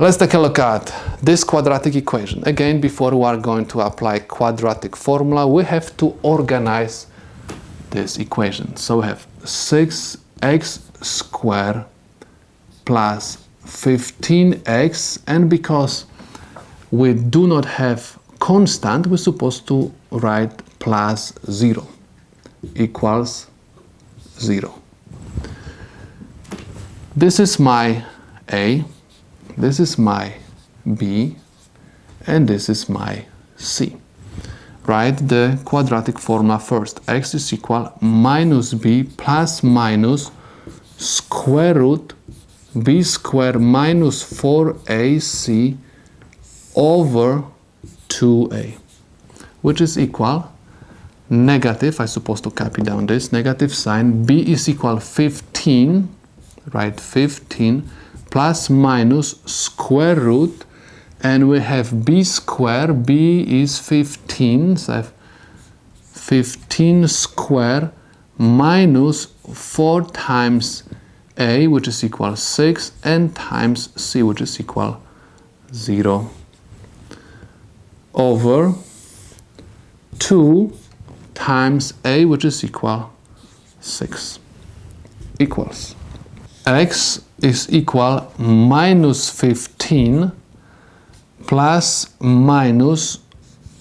Let's take a look at this quadratic equation. Again, before we are going to apply quadratic formula, we have to organize this equation. So we have 6x² plus 15x, and because we do not have constant, we're supposed to write plus 0 equals 0. This is my A, this is my B, and this is my C. Write the quadratic formula first. X is equal minus B plus minus square root B squared minus 4AC over 2A, which is equal negative, I'm supposed to copy down this, negative sign, B is equal 15, right, 15, plus minus square root, and we have B squared, B is 15, so I have 15 square minus 4 times A, which is equal 6, and times C, which is equal 0, over 2 times A, which is equal 6, equals X is equal minus 15 plus minus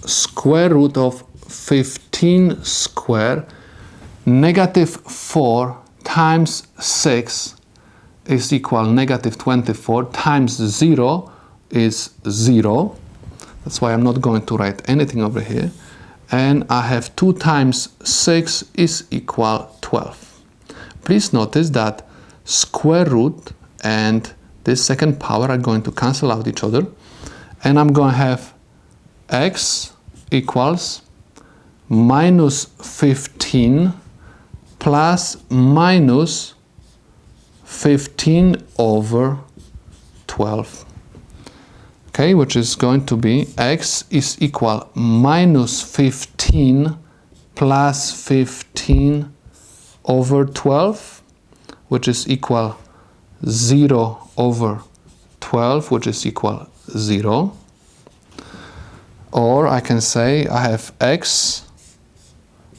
square root of 15 square, negative 4 times 6 is equal negative 24, times 0 is 0. That's why I'm not going to write anything over here. And I have 2 times 6 is equal 12. Please notice that square root and this second power are going to cancel out each other. And I'm going to have x equals minus 15 plus minus 15 over 12. Okay, which is going to be x is equal minus 15 plus 15 over 12, which is equal 0 over 12, which is equal 0. Or I can say I have x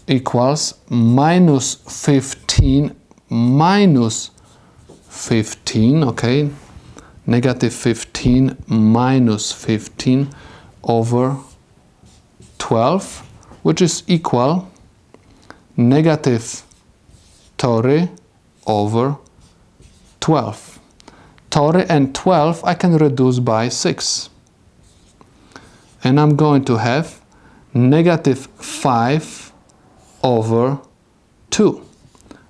equals minus 15 minus 15, okay, negative 15 minus 15 over 12, which is equal negative 30 over 12. 30 and 12 I can reduce by 6. And I'm going to have negative 5 over 2,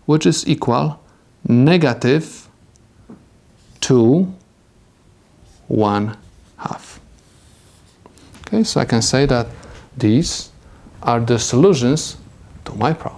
which is equal negative 2 1/2. Okay, so I can say that these are the solutions to my problem.